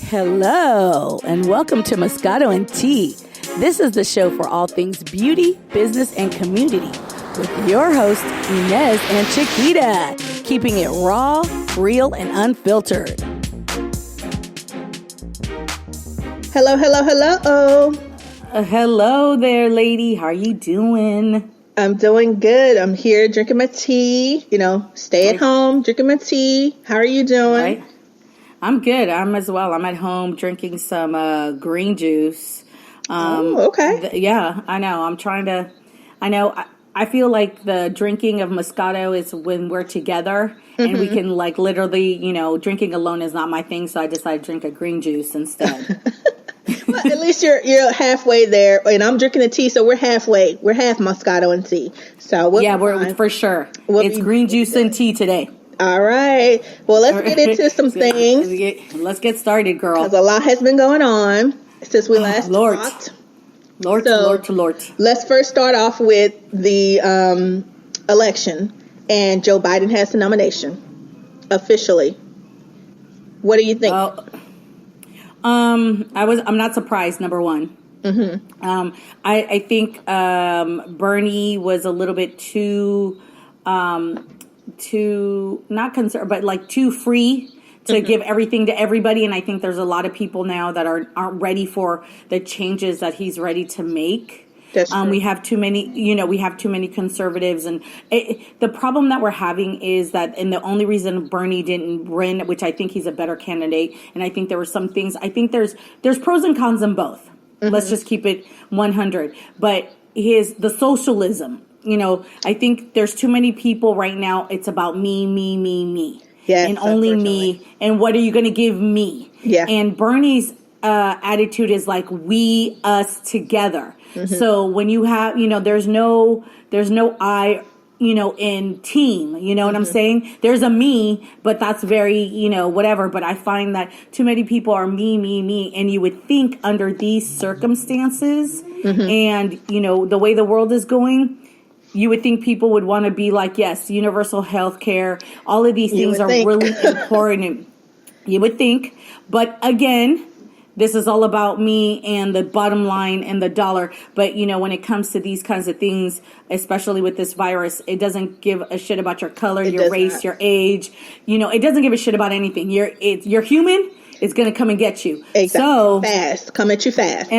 Hello, and welcome to Moscato and Tea. This is the show for all things beauty, business, and community with your hosts, Inez and Chiquita, keeping it raw, real, and unfiltered. Hello. Hello there, lady. How are you doing? I'm doing good. I'm here drinking my tea, stay at home, drinking my tea. How are you doing? Right. I'm good. I'm as well. I'm at home drinking some green juice. Okay. Yeah, I know. I feel like the drinking of Moscato is when we're together and we can literally, drinking alone is not my thing. So I decided to drink a green juice instead. Well, at least you're halfway there, and I'm drinking a tea, so we're halfway. We're half Moscato and tea. So we're for sure. It's green juice and tea today. All right. Well, let's get into some things. Let's get started, girl. Because a lot has been going on since we last talked. Lord. Let's first start off with the election, and Joe Biden has the nomination officially. What do you think? I'm not surprised. Number one, I think Bernie was a little bit too not concerned, but too free to give everything to everybody. And I think there's a lot of people now that aren't ready for the changes that he's ready to make. That's true. We have too many conservatives, and the problem that we're having is that, and the only reason Bernie didn't win, which I think he's a better candidate, and I think there were some things, I think there's pros and cons in both. Let's just keep it 100. But the socialism, I think there's too many people right now. It's about me. Yes, and only me. And what are you going to give me? Yeah. And Bernie's attitude is like we, us together. So when you have, there's no I, in team, what I'm saying? There's a me, but that's very, whatever. But I find that too many people are me. And you would think under these circumstances and, the way the world is going, you would think people would want to be like, yes, universal health care. All of these things are really important. You would think. But again, this is all about me and the bottom line and the dollar. But, when it comes to these kinds of things, especially with this virus, it doesn't give a shit about your color, your race, your age. It doesn't give a shit about anything. You're human. It's going to come and get you. Exactly. So fast. Come at you fast.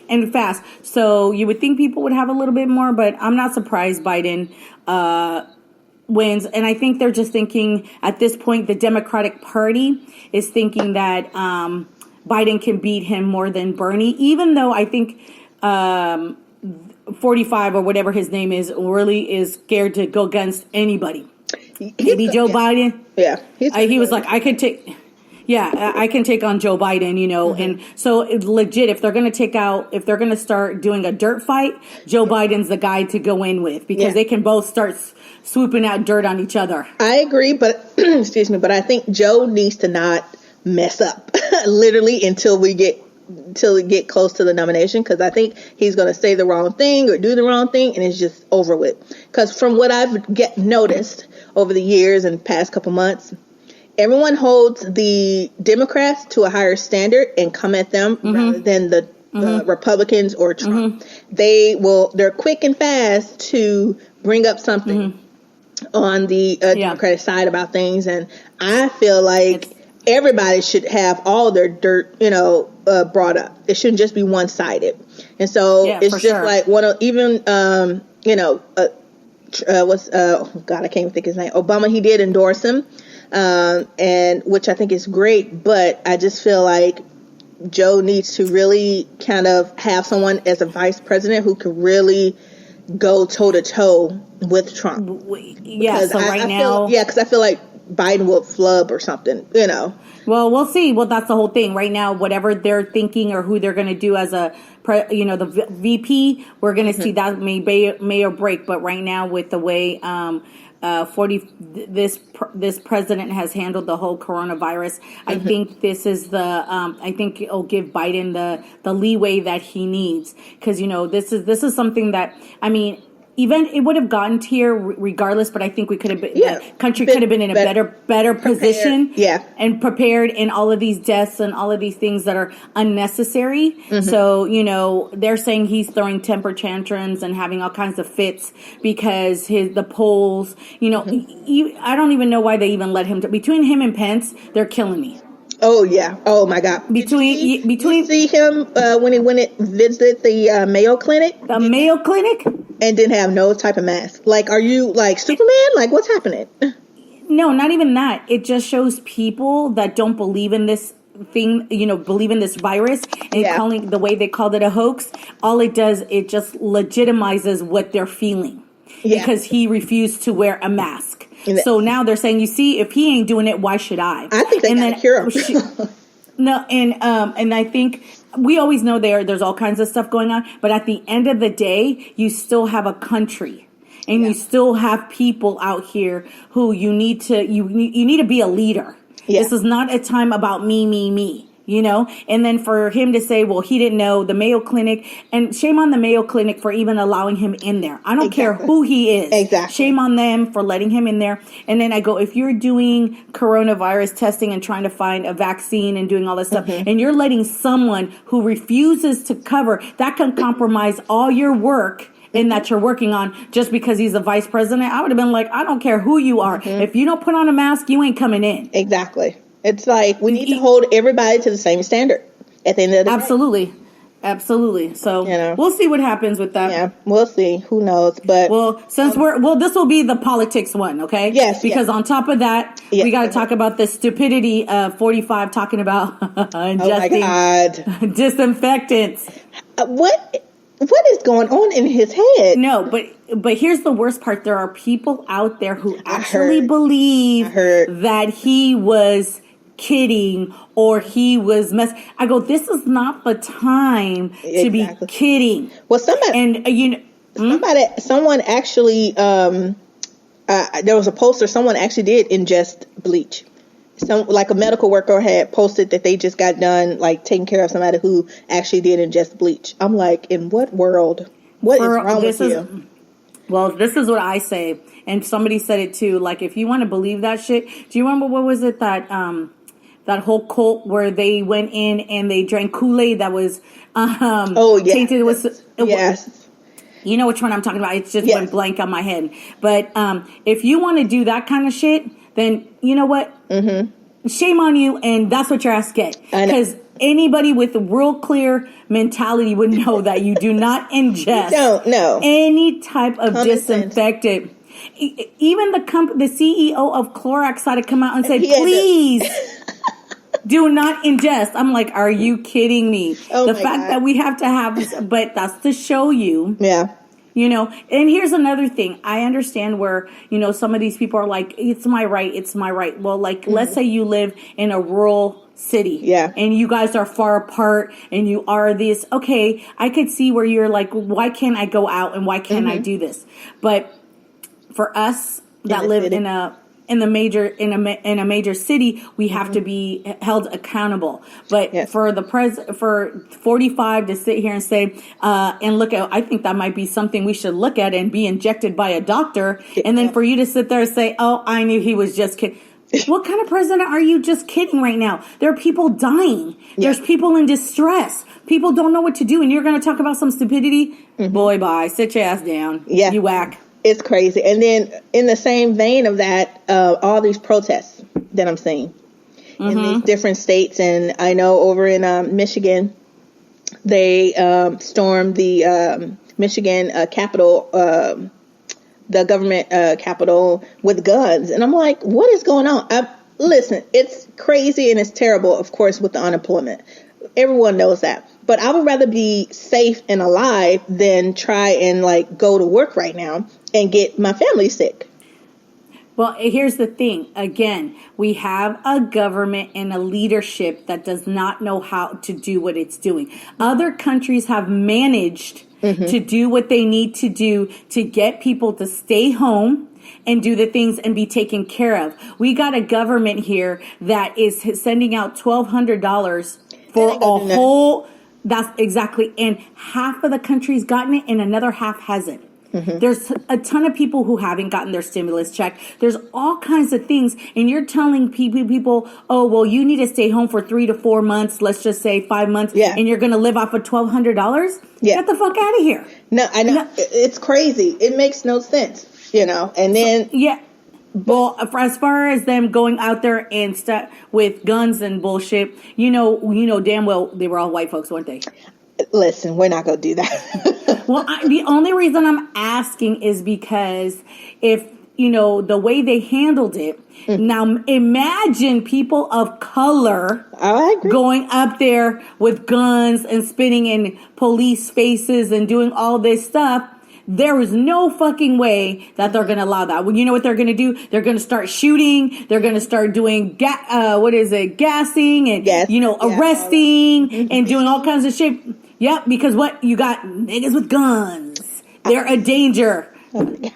And fast. So you would think people would have a little bit more, but I'm not surprised Biden wins. And I think they're just thinking at this point, the Democratic Party is thinking that Biden can beat him more than Bernie, even though I think 45 or whatever his name is really is scared to go against anybody. Maybe Joe Biden. Yeah. He was like, I can take on Joe Biden, and so it's legit. If they're going to start doing a dirt fight, Joe Biden's the guy to go in with because they can both start swooping out dirt on each other. I agree, but excuse me, but I think Joe needs to not mess up literally until we get close to the nomination, because I think he's going to say the wrong thing or do the wrong thing and it's just over with. Because from what I've noticed over the years and past couple months, everyone holds the Democrats to a higher standard and come at them rather than the Republicans or Trump. They're quick and fast to bring up something on the Democratic side about things. And I feel like everybody should have all their dirt, brought up. It shouldn't just be one-sided. And so it's just like I can't even think his name. Obama, he did endorse him. And which I think is great, but I just feel like Joe needs to really kind of have someone as a vice president who could really go toe to toe with Trump. Yeah, so because I feel like Biden will flub or something, Well, we'll see. Well, that's the whole thing right now. Whatever they're thinking or who they're going to do as the VP, we're going to see that may or break. But right now, with the way this president has handled the whole coronavirus, I think this is I think it'll give Biden the leeway that he needs, because this is something that, event, it would have gotten to here regardless, but I think we could have been, Yeah. the country could have been in a better position, Yeah. and prepared in all of these deaths and all of these things that are unnecessary. So, they're saying he's throwing temper tantrums and having all kinds of fits because the polls, I don't even know why they even let him, between him and Pence, they're killing me. Oh yeah. Oh my God. Between you see him when he went and visited the Mayo Clinic? The Mayo Clinic? And didn't have no type of mask. Like, are you like Superman? Like, what's happening? No, not even that. It just shows people that don't believe in this thing, believe in this virus, and calling the way they called it a hoax. All it does, it just legitimizes what they're feeling because he refused to wear a mask. So now they're saying, you see, if he ain't doing it, why should I? I think they gotta cure him. No, and I think we always know there's all kinds of stuff going on, but at the end of the day, you still have a country, and you still have people out here who you need to be a leader. Yeah. This is not a time about me. And then for him to say, well, he didn't know the Mayo Clinic, and shame on the Mayo Clinic for even allowing him in there. I don't care who he is. Exactly. Shame on them for letting him in there. And then I go, if you're doing coronavirus testing and trying to find a vaccine and doing all this stuff, and you're letting someone who refuses to cover, that can compromise all your work in that you're working on just because he's the vice president. I would have been like, I don't care who you are. If you don't put on a mask, you ain't coming in. Exactly. It's like we need to hold everybody to the same standard at the end of the day. Absolutely. So we'll see what happens with that. Yeah, we'll see. Who knows? But since this will be the politics one, okay? Yes. Because on top of that, we got to talk about the stupidity of 45 talking about ingesting disinfectants. What is going on in his head? No, but here's the worst part. There are people out there who actually believe that he was kidding or he was I go, this is not the time to be kidding. Well, someone actually there was a poster, someone actually did ingest bleach. Like a medical worker had posted that they just got done like taking care of somebody who actually did ingest bleach. I'm like, in what world? What is wrong with you? Well, this is what I say, and somebody said it too. Like, if you want to believe that shit, do you remember what was it that whole cult where they went in and they drank Kool-Aid that was tainted with yes. You know which one I'm talking about. It just went blank on my head. But if you want to do that kind of shit, then you know what? Shame on you, and that's what your ass get. Because anybody with a real clear mentality would know that you do not ingest any type of disinfectant. Even the CEO of Clorox had to come out and say, please do not ingest. I'm like, are you kidding me? The fact that we have to have this, but that's to show you. Yeah. And here's another thing. I understand where, some of these people are like, it's my right. Well, like, let's say you live in a rural city. Yeah. And you guys are far apart and you are this. Okay, I could see where you're like, why can't I go out and why can't I do this? But for us that live in a major city, we have to be held accountable. But for for 45 to sit here and say and look at, I think that might be something we should look at and be injected by a doctor. And then for you to sit there and say, "Oh, I knew he was just kidding." What kind of president are you just kidding right now? There are people dying. There's people in distress. People don't know what to do, and you're going to talk about some stupidity? Boy, bye. Sit your ass down. Yeah. You whack. It's crazy. And then in the same vein of that, all these protests that I'm seeing in these different states. And I know over in Michigan, they stormed the Michigan Capitol, the government Capitol with guns. And I'm like, what is going on? Listen, it's crazy and it's terrible, of course, with the unemployment. Everyone knows that. But I would rather be safe and alive than try and like go to work right now and get my family sick. Well, here's the thing. Again, we have a government and a leadership that does not know how to do what it's doing. Other countries have managed to do what they need to do to get people to stay home and do the things and be taken care of. We got a government here that is sending out $1,200 for a whole... That's exactly. And half of the country's gotten it and another half hasn't. There's a ton of people who haven't gotten their stimulus check. There's all kinds of things. And you're telling people, oh, well, you need to stay home for 3 to 4 months. Let's just say 5 months. Yeah. And you're going to live off of $1,200. Yeah. Get the fuck out of here. No, I know. No. It's crazy. It makes no sense, and then. Yeah. Well, as far as them going out there and with guns and bullshit, you know damn well they were all white folks, weren't they? Listen, we're not going to do that. Well, the only reason I'm asking is because if, the way they handled it, now imagine people of color going up there with guns and spitting in police faces and doing all this stuff. There is no fucking way that they're going to allow that. Well, you know what they're going to do? They're going to start shooting. They're going to start doing, gassing and, arresting and doing all kinds of shit. Yep, because what? You got niggas with guns. They're a danger. Oh my God.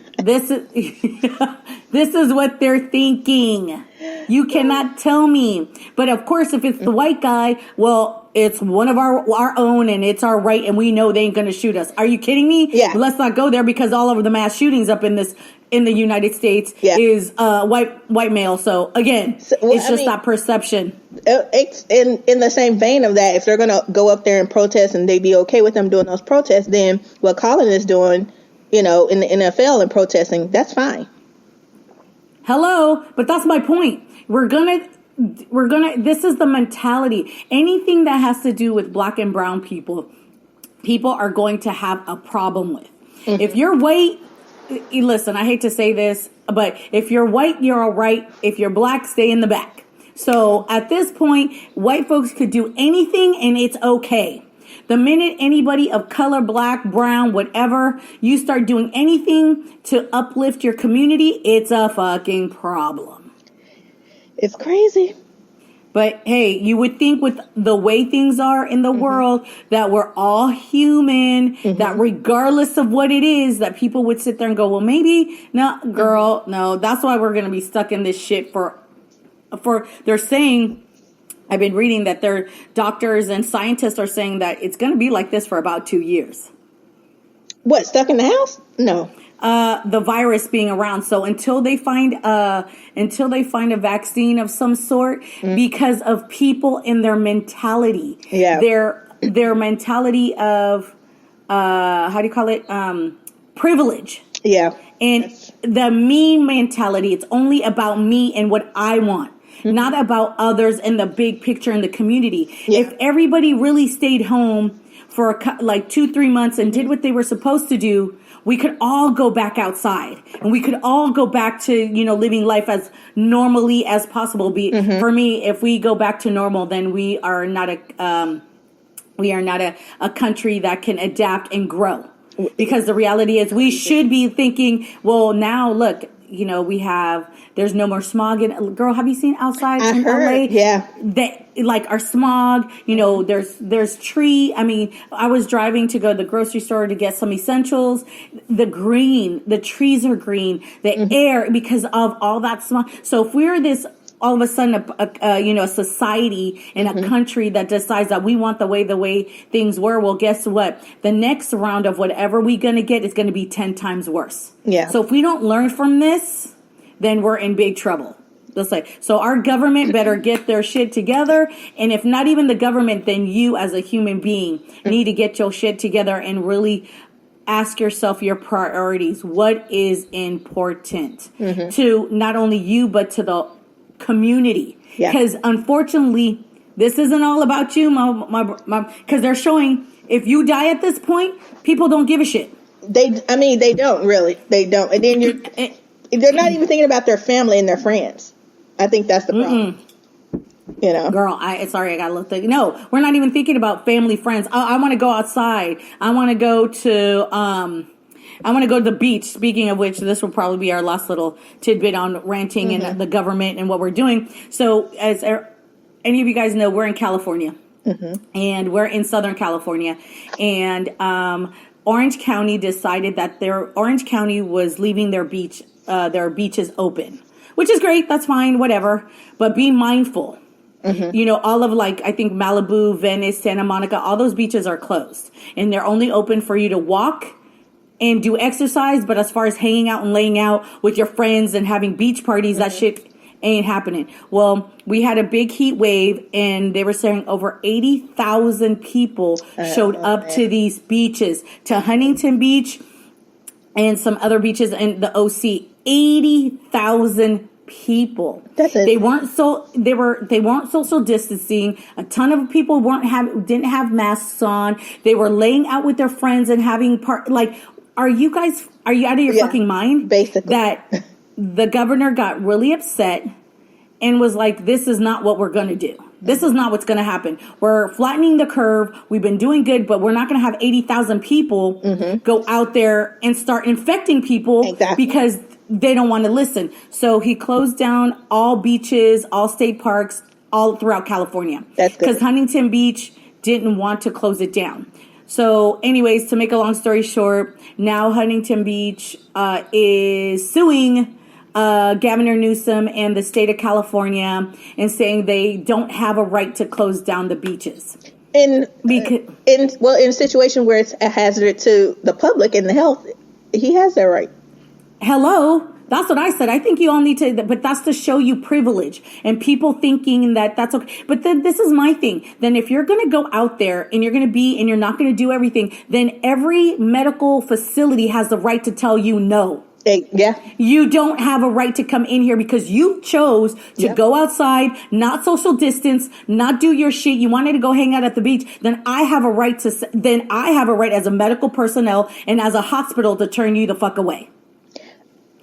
This is what they're thinking. You cannot tell me. But of course, if it's the white guy, well, it's one of our own and it's our right and we know they ain't going to shoot us. Are you kidding me? Yeah. Let's not go there because all of the mass shootings up in the United States is white male. So again, it's just that perception. It's in the same vein of that. If they're going to go up there and protest and they be okay with them doing those protests, then what Colin is doing, in the NFL and protesting, that's fine. Hello, but that's my point. This is the mentality. Anything that has to do with black and brown people are going to have a problem with. If you're white, listen, I hate to say this, but if you're white, you're all right. If you're black, stay in the back. So at this point, white folks could do anything and it's okay. The minute anybody of color, black, brown, whatever, you start doing anything to uplift your community, it's a fucking problem. It's crazy. But hey, you would think with the way things are in the world that we're all human, that regardless of what it is, that people would sit there and go, well, maybe, no, girl, no, that's why we're going to be stuck in this shit for they're saying, I've been reading that their doctors and scientists are saying that it's going to be like this for about 2 years. What, stuck in the house? No. The virus being around. So until they find a vaccine of some sort, because of people in their mentality, their mentality of how do you call it? Privilege. Yeah. And the me mentality. It's only about me and what I want. Not about others and the big picture in the community. Yeah. If everybody really stayed home for 2-3 months and did what they were supposed to do, we could all go back outside and we could all go back to, living life as normally as possible. For me, if we go back to normal, then we are not a country that can adapt and grow. Because the reality is we should be thinking, well, now look, there's no more smog. Girl, have you seen outside in LA? Yeah. That our smog, there's tree. I mean, I was driving to go to the grocery store to get some essentials. The trees are green, the air, because of all that smog. So if we're this, all of a sudden, a society in a country that decides that we want the way things were, well, guess what? The next round of whatever we're going to get is going to be 10 times worse. Yeah. So if we don't learn from this, then we're in big trouble. So our government better get their shit together. And if not even the government, then you as a human being need to get your shit together and really ask yourself your priorities. What is important to not only you, but to the community? Because unfortunately, this isn't all about you, because they're showing if you die at this point, people don't give a shit. They don't really. They don't. And then they're not even thinking about their family and their friends. I think that's the problem. Girl, sorry, I got a little thing. No, we're not even thinking about family, friends. I want to go outside. I want to go to the beach. Speaking of which, this will probably be our last little tidbit on ranting and the government and what we're doing. So as any of you guys know, we're in California and we're in Southern California, and Orange County decided that Orange County was leaving their beaches open, which is great. That's fine, whatever. But be mindful. All of I think Malibu, Venice, Santa Monica, all those beaches are closed and they're only open for you to walk and do exercise. But as far as hanging out and laying out with your friends and having beach parties, that shit ain't happening. Well, we had a big heat wave, and they were saying over 80,000 people showed up to these beaches, to Huntington Beach and some other beaches in the OC. 80,000 people. They weren't social distancing. A ton of people didn't have masks on. They were laying out with their friends and having are you out of your fucking mind? Basically. That the governor got really upset and was like, this is not what we're going to do. This is not what's going to happen. We're flattening the curve. We've been doing good, but we're not going to have 80,000 people go out there and start infecting people because they don't want to listen. So he closed down all beaches, all state parks, all throughout California. That's good. Because Huntington Beach didn't want to close it down. So anyways, to make a long story short, now Huntington Beach is suing Governor Newsom and the state of California and saying they don't have a right to close down the beaches. In a situation where it's a hazard to the public and the health, he has that right. Hello. That's what I said. I think you all need to, but that's to show you privilege and people thinking that that's okay. But then this is my thing. Then if you're going to go out there and you're going to and you're not going to do everything, then every medical facility has the right to tell you no. Yeah. You don't have a right to come in here because you chose to go outside, not social distance, not do your shit. You wanted to go hang out at the beach. Then I have a right as a medical personnel and as a hospital to turn you the fuck away.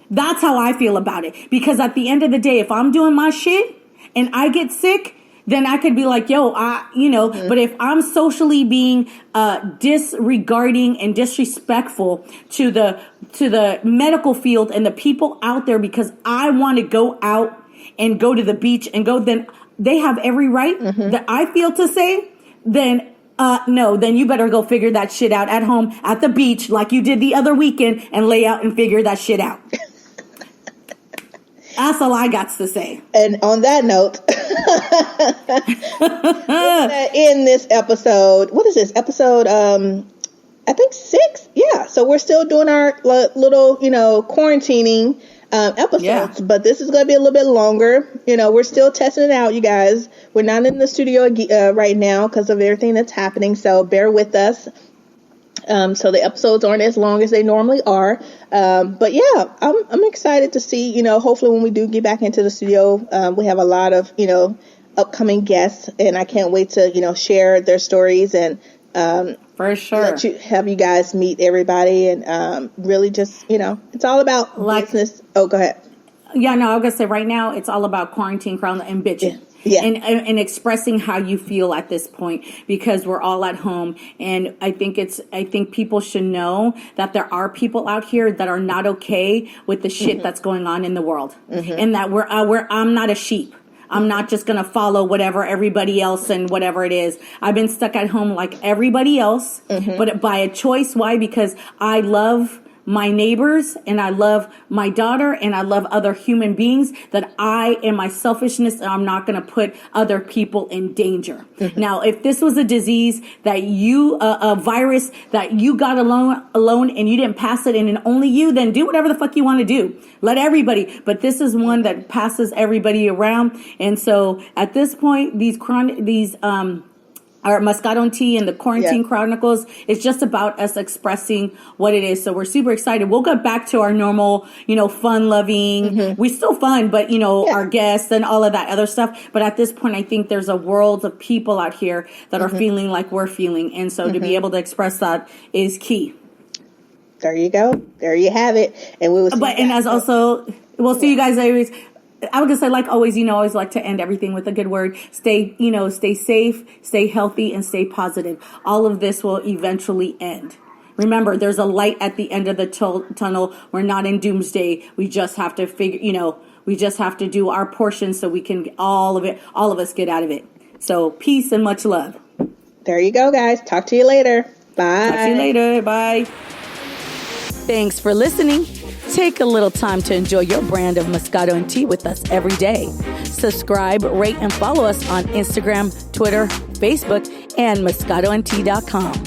That's how I feel about it. Because at the end of the day, if I'm doing my shit and I get sick, then I could be like, yo, but if I'm socially being disregarding and disrespectful to the medical field and the people out there because I want to go out and go to the beach and go, then they have every right that I feel to say, then no, then you better go figure that shit out at home at the beach like you did the other weekend and lay out and figure that shit out. That's all I got to say. And on that note, in this episode, what is this? Episode, I think 6? Yeah. So we're still doing our little, quarantining episodes. But this is going to be a little bit longer. We're still testing it out, you guys. We're not in the studio right now because of everything that's happening. So bear with us. So the episodes aren't as long as they normally are. But yeah, I'm excited to see, hopefully when we do get back into the studio, we have a lot of, upcoming guests, and I can't wait to, share their stories and, for sure, have you guys meet everybody and, really just, it's all about business. Oh, go ahead. Yeah, no, I was going to say right now, it's all about quarantine, crown, and bitching. Yeah. And expressing how you feel at this point because we're all at home. And I think people should know that there are people out here that are not okay with the shit that's going on in the world. And that I'm not a sheep. I'm not just going to follow whatever everybody else and whatever it is. I've been stuck at home like everybody else, but by a choice. Why? Because I love my neighbors and I love my daughter and I love other human beings, that I, in my selfishness, I'm not going to put other people in danger. Now, if this was a disease that a virus that you got alone and you didn't pass it and only you, then do whatever the fuck you want to do. Let everybody. But this is one that passes everybody around. And so at this point, our Moscato Tea and the Quarantine Chronicles is just about us expressing what it is. So we're super excited. We'll get back to our normal, fun loving. We're still fun, but our guests and all of that other stuff. But at this point, I think there's a world of people out here that are feeling like we're feeling. And so to be able to express that is key. There you go. There you have it. And we will see you guys always. I would just say, like always, always like to end everything with a good word. Stay safe, stay healthy, and stay positive. All of this will eventually end. Remember, there's a light at the end of the tunnel. We're not in doomsday. We just have to we just have to do our portion so we can all of us get out of it. So peace and much love. There you go, guys. Talk to you later. Bye. Talk to you later. Bye. Thanks for listening. Take a little time to enjoy your brand of Moscato and Tea with us every day. Subscribe, rate, and follow us on Instagram, Twitter, Facebook, and MoscatoandTea.com.